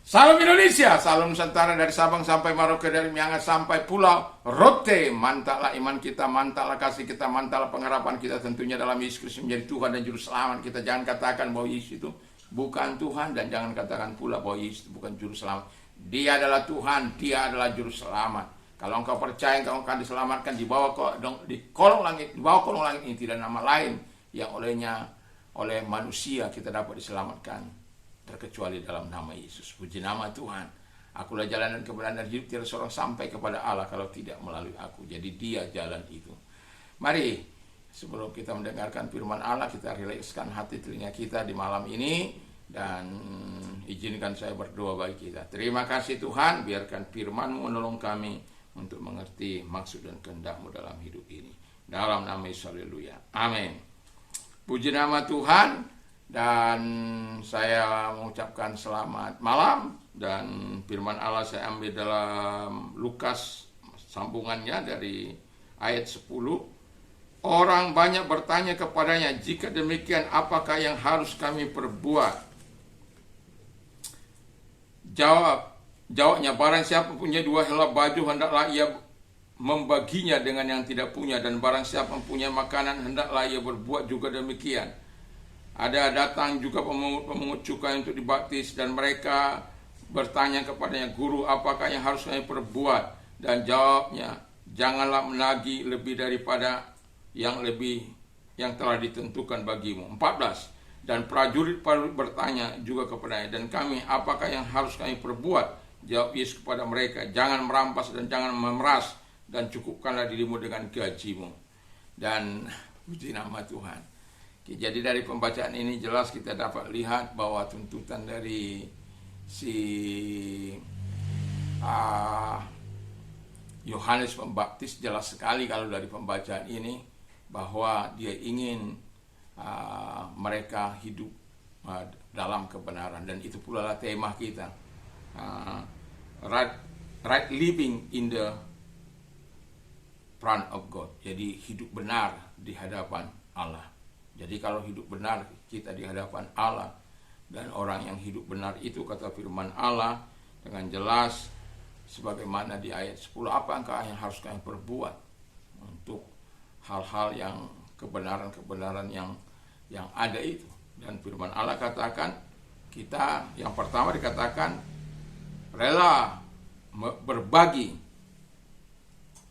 Salam Indonesia, salam Nusantara dari Sabang sampai Merauke, dari Miangas sampai Pulau Rote. Mantaplah iman kita, mantaplah kasih kita, mantaplah pengharapan kita tentunya dalam Yesus Kristus menjadi Tuhan dan Juru Selamat kita. Jangan katakan bahwa Yesus itu bukan Tuhan, dan jangan katakan pula bahwa Yesus itu bukan Juru Selamat. Dia adalah Tuhan, Dia adalah Juru Selamat. Kalau engkau percaya engkau akan diselamatkan di bawah di kolong langit, di bawah kolong langit ini tidak nama lain yang oleh manusia kita dapat diselamatkan terkecuali dalam nama Yesus. Puji nama Tuhan. Akulah jalan dan kebenaran dan hidup, tiada seorang sampai kepada Allah kalau tidak melalui aku. Jadi Dia jalan itu. Mari sebelum kita mendengarkan firman Allah, kita rilekskan hati telinga kita di malam ini, dan izinkan saya berdoa bagi kita. Terima kasih Tuhan, biarkan firman-Mu menolong kami untuk mengerti maksud dan kehendak-Mu dalam hidup ini. Dalam nama Yesus, haleluya. Amin. Puji nama Tuhan. Dan saya mengucapkan selamat malam, dan firman Allah saya ambil dalam Lukas, sambungannya dari ayat 10. Orang banyak bertanya kepadanya, jika demikian apakah yang harus kami perbuat? Jawabnya, barang siapa punya 2 helai baju, hendaklah ia membaginya dengan yang tidak punya, dan barang siapa punya makanan, hendaklah ia berbuat juga demikian. Ada datang juga pemungut cukai untuk dibaptis, dan mereka bertanya kepadanya, Guru, apakah yang harus kami perbuat? Dan jawabnya, janganlah menagih lebih daripada yang telah ditentukan bagimu. 14. Dan prajurit bertanya juga kepadanya, dan kami, apakah yang harus kami perbuat? Jawab Yesus kepada mereka, jangan merampas dan jangan memeras, dan cukupkanlah dirimu dengan gajimu. Dan puji nama Tuhan. Jadi dari pembacaan ini jelas kita dapat lihat bahwa tuntutan dari si Yohanes Pembaptis jelas sekali kalau dari pembacaan ini, bahwa dia ingin mereka hidup dalam kebenaran, dan itu pula lah tema kita, right living in the front of God. Jadi hidup benar di hadapan Allah. Jadi kalau hidup benar kita di hadapan Allah, dan orang yang hidup benar itu, kata firman Allah dengan jelas sebagaimana di ayat 10, apakah yang harus kami perbuat untuk hal-hal yang kebenaran-kebenaran yang ada itu. Dan firman Allah katakan kita, yang pertama dikatakan rela berbagi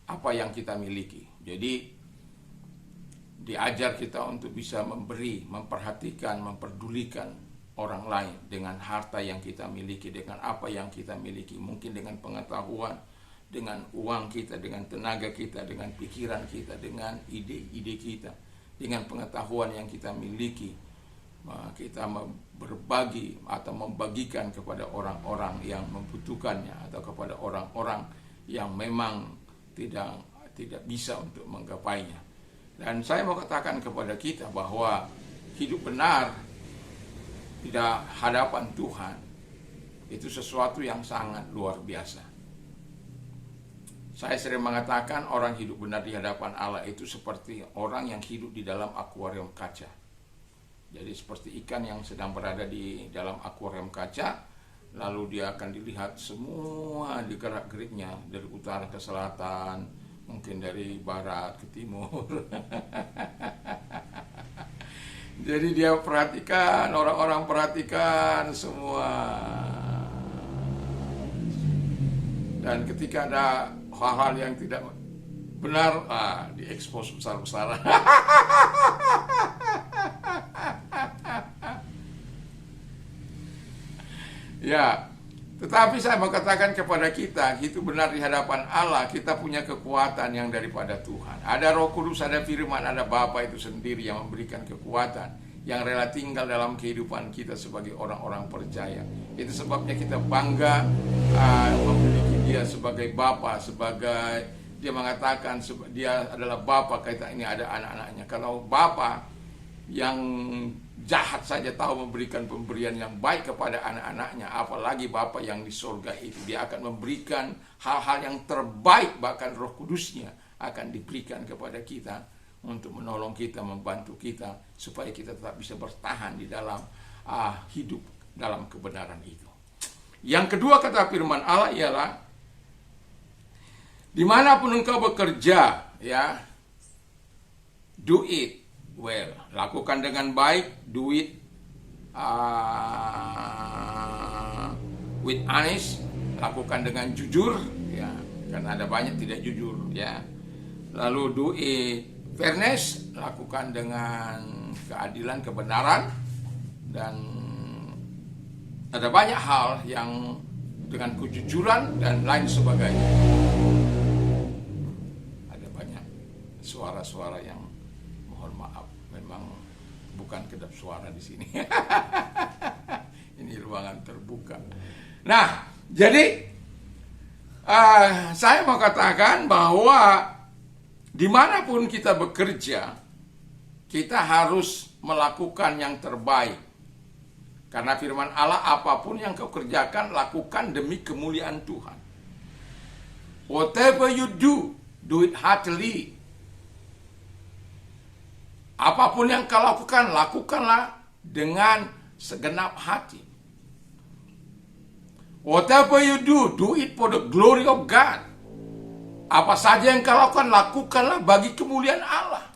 apa yang kita miliki. Jadi diajar kita untuk bisa memberi, memperhatikan, memperdulikan orang lain dengan harta yang kita miliki, dengan apa yang kita miliki, mungkin dengan pengetahuan, dengan uang kita, dengan tenaga kita, dengan pikiran kita, dengan ide-ide kita, dengan pengetahuan yang kita miliki. Kita berbagi atau membagikan kepada orang-orang yang membutuhkannya, atau kepada orang-orang yang memang tidak bisa untuk menggapainya. Dan saya mau katakan kepada kita bahwa hidup benar di hadapan Tuhan itu sesuatu yang sangat luar biasa. Saya sering mengatakan orang hidup benar di hadapan Allah itu seperti orang yang hidup di dalam akuarium kaca. Jadi seperti ikan yang sedang berada di dalam akuarium kaca, lalu dia akan dilihat semua di gerak-geriknya dari utara ke selatan, mungkin dari barat ke timur. Jadi dia perhatikan, orang-orang perhatikan semua. Dan ketika ada hal-hal yang tidak benar, diekspos besar-besaran. Ya, tetapi saya mau katakan kepada kita, itu benar di hadapan Allah, kita punya kekuatan yang daripada Tuhan. Ada Roh Kudus, ada firman, ada Bapa itu sendiri yang memberikan kekuatan, yang rela tinggal dalam kehidupan kita sebagai orang-orang percaya. Itu sebabnya kita bangga memiliki Dia sebagai Bapa, sebagai Dia mengatakan Dia adalah Bapa, kita ini ada anak-anaknya. Kalau Bapa yang jahat saja tahu memberikan pemberian yang baik kepada anak-anaknya, apalagi Bapa yang di surga itu. Dia akan memberikan hal-hal yang terbaik, bahkan Roh Kudusnya akan diberikan kepada kita untuk menolong kita, membantu kita, supaya kita tetap bisa bertahan di dalam hidup dalam kebenaran itu. Yang kedua kata firman Allah ialah, dimanapun engkau bekerja, ya, do it well. Lakukan dengan baik, do it with honest. Lakukan dengan jujur, ya, karena ada banyak tidak jujur, ya. Lalu do it fairness, lakukan dengan keadilan, kebenaran, dan ada banyak hal yang dengan kejujuran dan lain sebagainya. Ada banyak suara-suara yang mohon maaf, memang bukan kedap suara di sini. Ini ruangan terbuka. Nah, jadi saya mau katakan bahwa dimanapun kita bekerja, kita harus melakukan yang terbaik. Karena firman Allah, apapun yang kau kerjakan, lakukan demi kemuliaan Tuhan. Whatever you do it heartily. Apapun yang kau lakukan, lakukanlah dengan segenap hati. Whatever you do it for the glory of God. Apa saja yang kau lakukan, lakukanlah bagi kemuliaan Allah.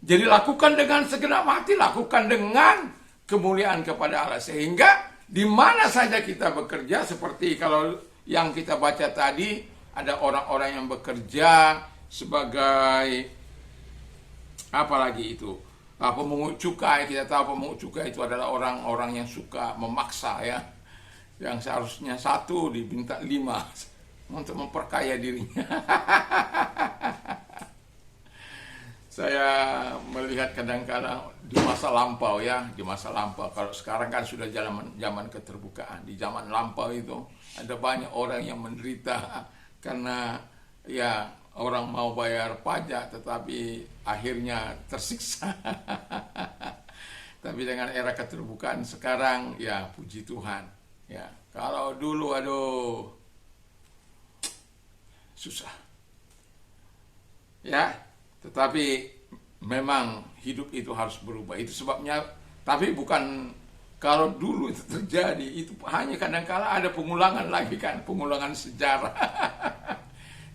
Jadi lakukan dengan segenap hati, lakukan dengan kemuliaan kepada Allah. Sehingga di mana saja kita bekerja, seperti kalau yang kita baca tadi, ada orang-orang yang bekerja sebagai apalagi itu, pemungut cukai. Kita tahu pemungut cukai itu adalah orang-orang yang suka memaksa, ya, yang seharusnya 1 diminta 5 untuk memperkaya dirinya. Saya melihat kadang-kadang di masa lampau, ya, di masa lampau. Kalau sekarang kan sudah zaman keterbukaan. Di zaman lampau itu ada banyak orang yang menderita karena, ya, orang mau bayar pajak tetapi akhirnya tersiksa. Tapi dengan era keterbukaan sekarang, ya, puji Tuhan, ya. Kalau dulu, aduh, susah, ya. Tetapi memang hidup itu harus berubah. Itu sebabnya, tapi bukan kalau dulu itu terjadi, itu hanya kadang-kala ada pengulangan lagi, kan, pengulangan sejarah.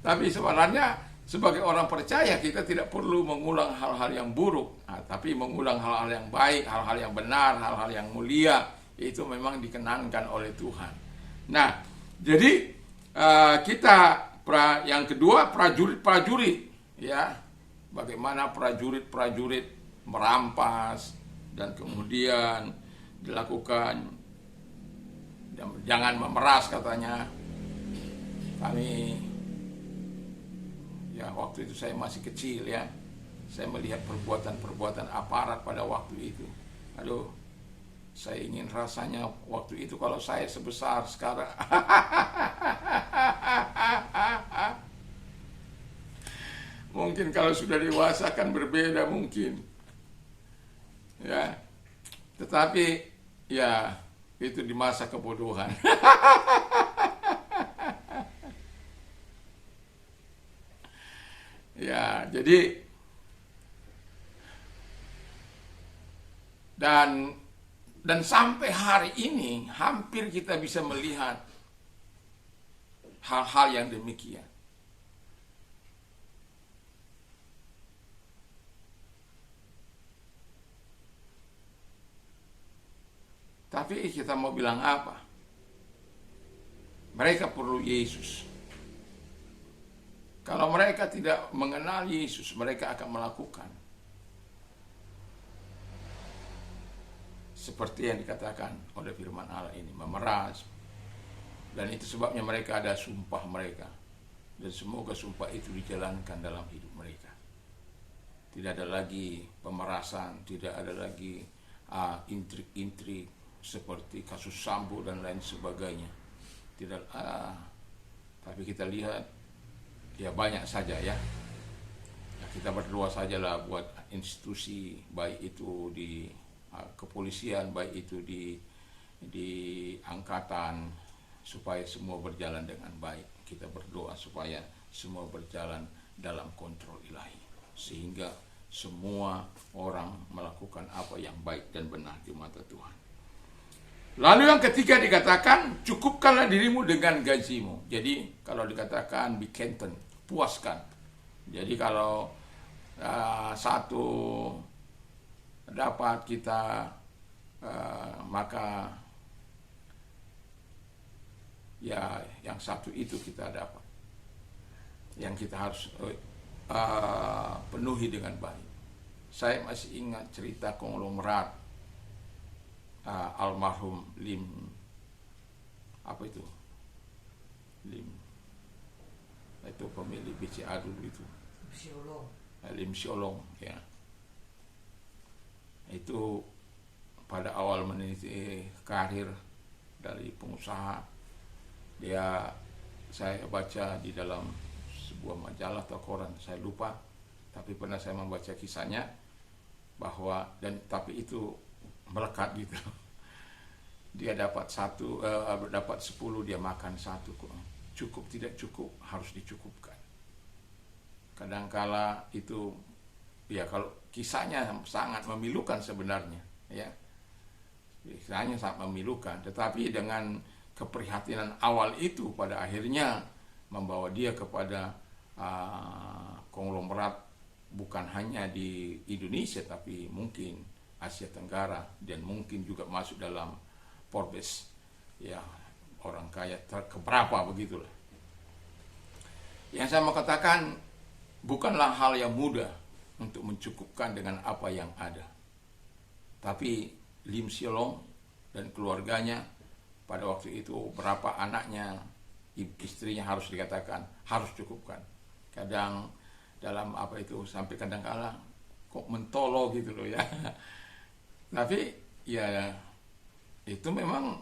Tapi sebenarnya sebagai orang percaya kita tidak perlu mengulang hal-hal yang buruk, tapi mengulang hal-hal yang baik, hal-hal yang benar, hal-hal yang mulia. Itu memang dikenankan oleh Tuhan. Nah, jadi yang kedua, prajurit-prajurit, ya. Bagaimana prajurit-prajurit merampas dan kemudian dilakukan, jangan memeras katanya. Kami, ya, waktu itu saya masih kecil, ya, saya melihat perbuatan-perbuatan aparat pada waktu itu. Aduh, saya ingin rasanya waktu itu kalau saya sebesar sekarang. Mungkin kalau sudah dewasa kan berbeda mungkin, ya. Tetapi, ya, itu di masa kebodohan. Ya, jadi dan sampai hari ini hampir kita bisa melihat hal-hal yang demikian. Tapi kita mau bilang apa? Mereka perlu Yesus. Kalau mereka tidak mengenal Yesus, mereka akan melakukan seperti yang dikatakan oleh firman Allah ini, memeras. Dan itu sebabnya mereka ada sumpah mereka. Dan semoga sumpah itu dijalankan dalam hidup mereka. Tidak ada lagi pemerasan, tidak ada lagi intrik-intrik seperti kasus Sambo dan lain sebagainya. Tidak, tapi kita lihat, ya, banyak saja, ya. Kita berdoa sajalah buat institusi, baik itu di kepolisian, baik itu di angkatan, supaya semua berjalan dengan baik. Kita berdoa supaya semua berjalan dalam kontrol ilahi, sehingga semua orang melakukan apa yang baik dan benar di mata Tuhan. Lalu yang ketiga dikatakan, cukupkanlah dirimu dengan gajimu. Jadi kalau dikatakan be content, puaskan. Jadi kalau satu dapat kita, maka ya yang satu itu kita dapat. Yang kita harus penuhi dengan baik. Saya masih ingat cerita konglomerat almarhum Lim, apa itu, Lim, itu pemilik BCA dulu itu, Lim Siolong ya. Itu pada awal meniti karir dari pengusaha, saya baca di dalam sebuah majalah atau koran, saya lupa, tapi pernah saya membaca kisahnya bahwa tapi itu melekat gitu. Dia dapat 10, dia makan 1. Cukup tidak cukup, harus dicukupkan. Kadangkala itu ya, kalau kisahnya sangat memilukan sebenarnya ya. Kisahnya sangat memilukan, tetapi dengan keprihatinan awal itu pada akhirnya membawa dia kepada konglomerat bukan hanya di Indonesia tapi mungkin Asia Tenggara, dan mungkin juga masuk dalam Forbes ya, orang kaya keberapa begitulah. Yang saya mau katakan, bukanlah hal yang mudah untuk mencukupkan dengan apa yang ada. Tapi Lim Siolong dan keluarganya pada waktu itu, berapa anaknya, istrinya harus dikatakan harus cukupkan. Kadang dalam sampai kadang-kala kok mentolo gitu loh ya. Tapi ya itu memang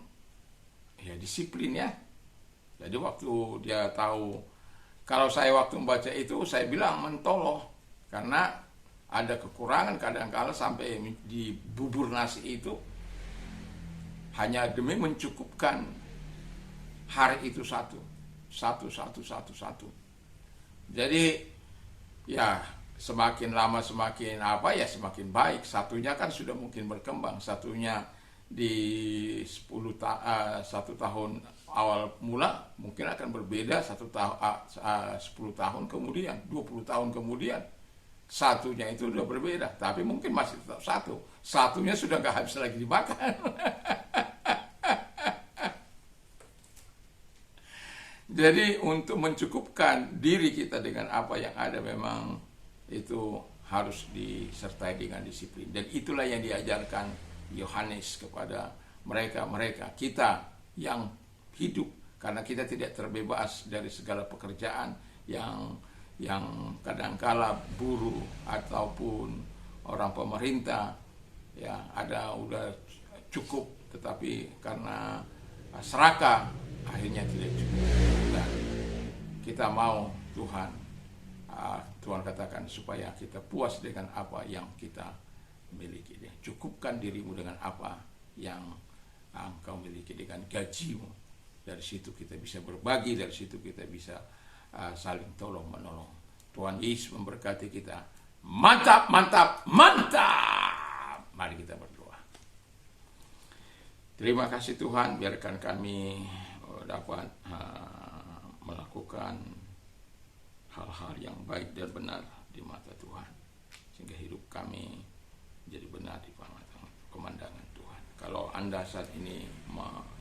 ya disiplin ya. Jadi waktu dia tahu, kalau saya waktu membaca itu saya bilang mentolo, karena ada kekurangan kadang-kala sampai di bubur nasi itu hanya demi mencukupkan hari itu satu. Jadi ya semakin lama semakin semakin baik. Satunya kan sudah mungkin berkembang. Satunya di 1 tahun awal mula mungkin akan berbeda 10 tahun kemudian, 20 tahun kemudian. Satunya itu sudah berbeda, tapi mungkin masih tetap satu. Satunya sudah gak habis lagi dimakan. Jadi untuk mencukupkan diri kita dengan apa yang ada memang itu harus disertai dengan disiplin. Dan itulah yang diajarkan Yohanes kepada mereka kita yang hidup, karena kita tidak terbebas dari segala pekerjaan yang kadangkala buruh ataupun orang pemerintah ya ada udah cukup, tetapi karena serakah akhirnya tidak cukup. Dan kita mau Tuhan katakan supaya kita puas dengan apa yang kita miliki. Cukupkan dirimu dengan apa yang engkau miliki, dengan gajimu. Dari situ kita bisa berbagi, dari situ kita bisa saling tolong menolong. Tuhan Yesus memberkati kita. Mantap, mantap, mantap. Mari kita berdoa. Terima kasih Tuhan, biarkan kami dapat melakukan hal-hal yang baik dan benar di mata Tuhan, sehingga hidup kami jadi benar di pemandangan Tuhan. Kalau Anda saat ini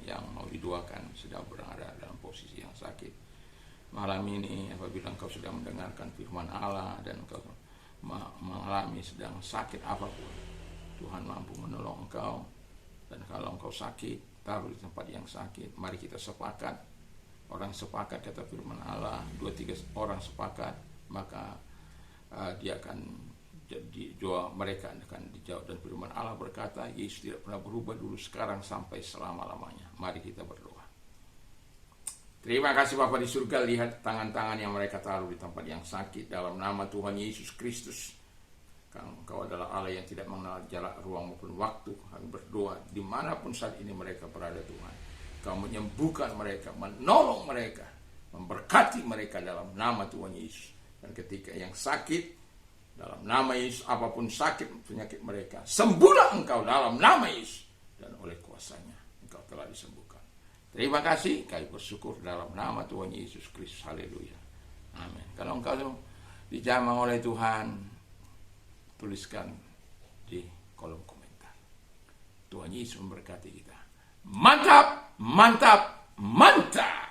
yang mau didoakan sedang berada dalam posisi yang sakit, malam ini apabila engkau sudah mendengarkan firman Allah dan engkau mengalami sedang sakit apapun, Tuhan mampu menolong engkau. Dan kalau engkau sakit, taruh di tempat yang sakit. Mari kita sepakat. Orang sepakat, kata firman Allah, 2-3 orang sepakat, maka dia akan jadi doa mereka akan dijawab. Dan firman Allah berkata, Yesus tidak pernah berubah dulu, sekarang, sampai selama-lamanya. Mari kita berdoa. Terima kasih Bapa di surga, lihat tangan-tangan yang mereka taruh di tempat yang sakit. Dalam nama Tuhan Yesus Kristus, Engkau adalah Allah yang tidak mengenal jarak, ruang maupun waktu. Kami berdoa dimanapun saat ini mereka berada Tuhan, Kau menyembuhkan mereka, menolong mereka, memberkati mereka dalam nama Tuhan Yesus. Dan ketika yang sakit, dalam nama Yesus, apapun sakit penyakit mereka, sembuhlah Engkau dalam nama Yesus. Dan oleh kuasanya Engkau telah disembuhkan. Terima kasih, kami bersyukur dalam nama Tuhan Yesus Kristus. Haleluya. Amin. Kalau engkau dijamah oleh Tuhan, tuliskan di kolom komentar. Tuhan Yesus memberkati kita. Mantap, mantap, mantap.